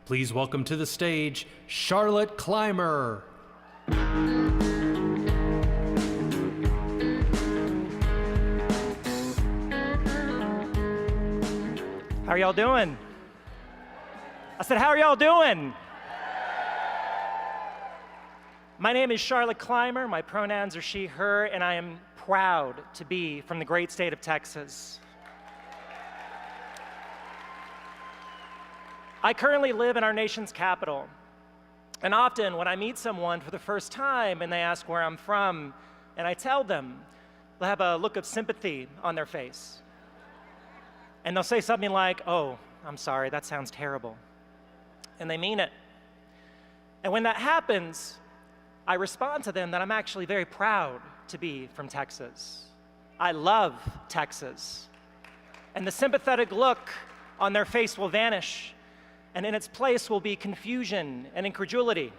Please welcome to the stage, Charlotte Clymer. How are y'all doing? I said, how are y'all doing? My name is Charlotte Clymer. My pronouns are she, her, and I am proud to be from the great state of Texas. I currently live in our nation's capital. And often when I meet someone for the first time and they ask where I'm from, and I tell them, they'll have a look of sympathy on their face. And they'll say something like, "Oh, I'm sorry, that sounds terrible." And they mean it. And when that happens, I respond to them that I'm actually very proud to be from Texas. I love Texas. And the sympathetic look on their face will vanish, and in its place will be confusion and incredulity.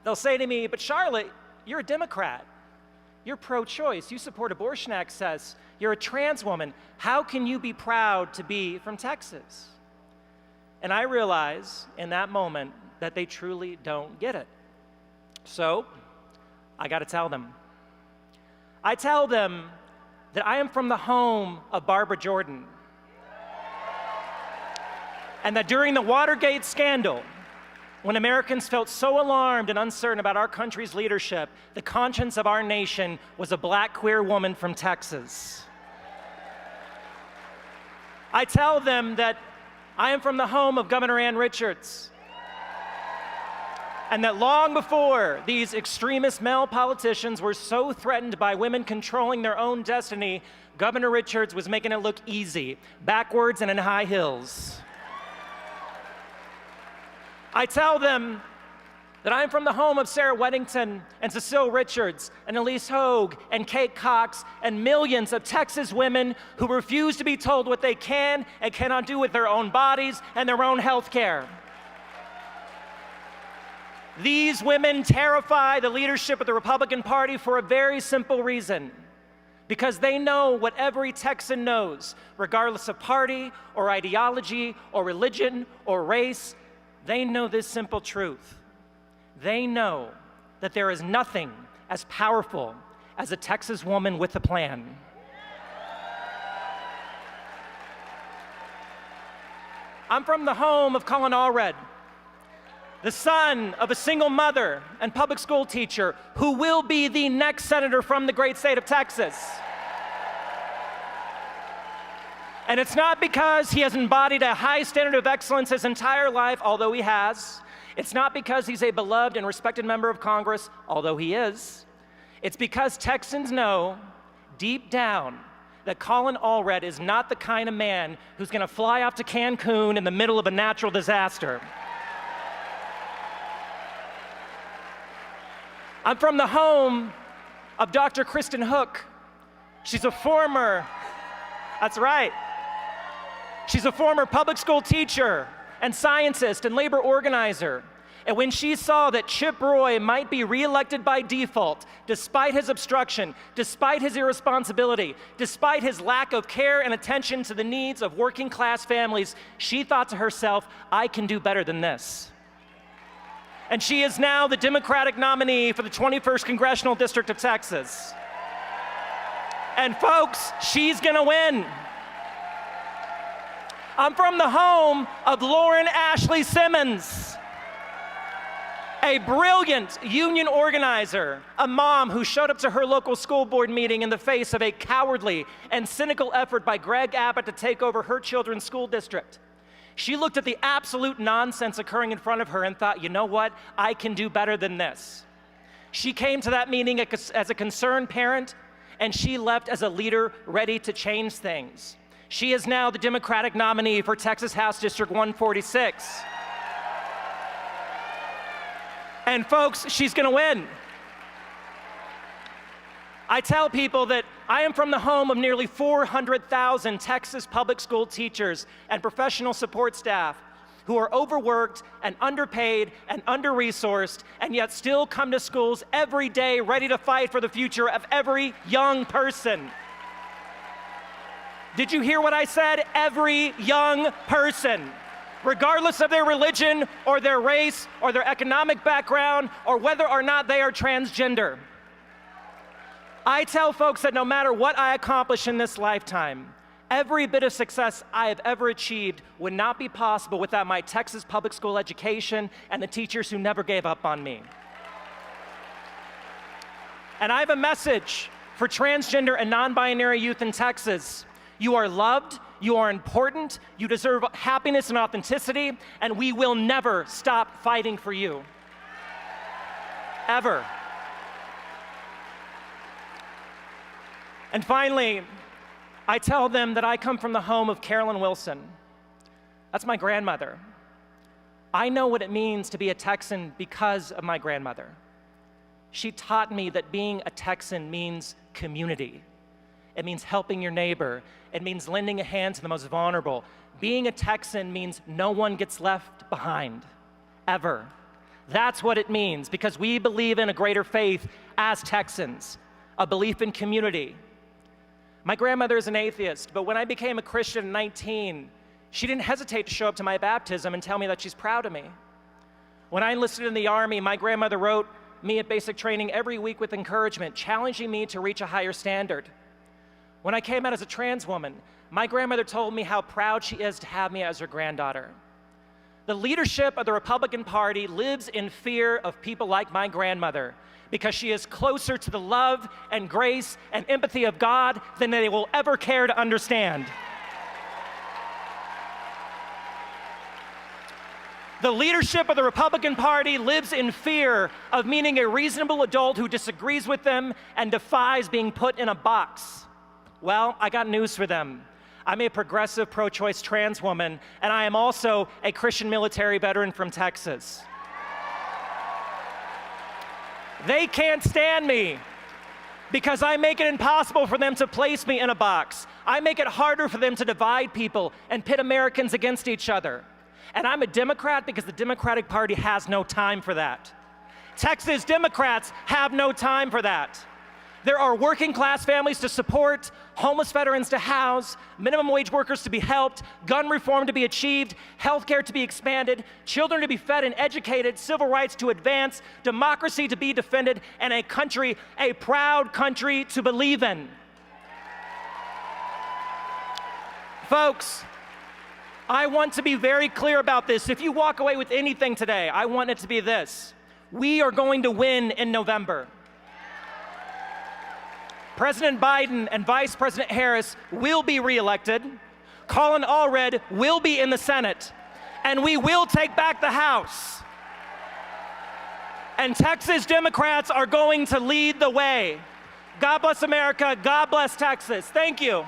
They'll say to me, "But Charlotte, you're a Democrat. You're pro-choice. You support abortion access. You're a trans woman. How can you be proud to be from Texas?" And I realize in that moment that they truly don't get it. So I got to tell them. I tell them that I am from the home of Barbara Jordan, and that during the Watergate scandal, when Americans felt so alarmed and uncertain about our country's leadership, the conscience of our nation was a black queer woman from Texas. I tell them that I am from the home of Governor Ann Richards, and that long before these extremist male politicians were so threatened by women controlling their own destiny, Governor Richards was making it look easy, backwards and in high heels. I tell them that I'm from the home of Sarah Weddington and Cecile Richards and Elise Hogue and Kate Cox and millions of Texas women who refuse to be told what they can and cannot do with their own bodies and their own health care. These women terrify the leadership of the Republican Party for a very simple reason. Because they know what every Texan knows, regardless of party or ideology or religion or race. They know this simple truth. They know that there is nothing as powerful as a Texas woman with a plan. I'm from the home of Colin Allred, the son of a single mother and public school teacher who will be the next senator from the great state of Texas. And it's not because he has embodied a high standard of excellence his entire life, although he has. It's not because he's a beloved and respected member of Congress, although he is. It's because Texans know, deep down, that Colin Allred is not the kind of man who's going to fly off to Cancun in the middle of a natural disaster. I'm from the home of Dr. Kristen Hook. She's a former, that's right, she's a former public school teacher and scientist and labor organizer. And when she saw that Chip Roy might be reelected by default, despite his obstruction, despite his irresponsibility, despite his lack of care and attention to the needs of working class families, she thought to herself, I can do better than this. And she is now the Democratic nominee for the 21st Congressional District of Texas. And folks, she's gonna win. I'm from the home of Lauren Ashley Simmons, a brilliant union organizer, a mom who showed up to her local school board meeting in the face of a cowardly and cynical effort by Greg Abbott to take over her children's school district. She looked at the absolute nonsense occurring in front of her and thought, you know what, I can do better than this. She came to that meeting as a concerned parent, and she left as a leader ready to change things. She is now the Democratic nominee for Texas House District 146. And folks, she's gonna win. I tell people that I am from the home of nearly 400,000 Texas public school teachers and professional support staff who are overworked and underpaid and under-resourced and yet still come to schools every day ready to fight for the future of every young person. Did you hear what I said? Every young person. regardless of their religion or their race or their economic background or whether or not they are transgender. I tell folks that no matter what I accomplish in this lifetime, every bit of success I have ever achieved would not be possible without my Texas public school education and the teachers who never gave up on me. And I have a message for transgender and non-binary youth in Texas. You are loved, you are important, you deserve happiness and authenticity, and we will never stop fighting for you. Ever. And finally, I tell them that I come from the home of Carolyn Wilson. That's my grandmother. I know what it means to be a Texan because of my grandmother. She taught me that being a Texan means community. It means helping your neighbor. It means lending a hand to the most vulnerable. Being a Texan means no one gets left behind, ever. That's what it means, because we believe in a greater faith as Texans, a belief in community. My grandmother is an atheist, but when I became a Christian at 19, she didn't hesitate to show up to my baptism and tell me that she's proud of me. When I enlisted in the Army, my grandmother wrote me at basic training every week with encouragement, challenging me to reach a higher standard. When I came out as a trans woman, my grandmother told me how proud she is to have me as her granddaughter. The leadership of the Republican Party lives in fear of people like my grandmother, because she is closer to the love and grace and empathy of God than they will ever care to understand. The leadership of the Republican Party lives in fear of meeting a reasonable adult who disagrees with them and defies being put in a box. Well, I got news for them. I'm a progressive, pro-choice trans woman, and I am also a Christian military veteran from Texas. They can't stand me because I make it impossible for them to place me in a box. I make it harder for them to divide people and pit Americans against each other. And I'm a Democrat because the Democratic Party has no time for that. Texas Democrats have no time for that. There are working class families to support, homeless veterans to house, minimum wage workers to be helped, gun reform to be achieved, healthcare to be expanded, children to be fed and educated, civil rights to advance, democracy to be defended, and a country, a proud country to believe in. Folks, I want to be very clear about this. If you walk away with anything today, I want it to be this. We are going to win in November. President Biden and Vice President Harris will be reelected. Colin Allred will be in the Senate. And we will take back the House. And Texas Democrats are going to lead the way. God bless America. God bless Texas. Thank you.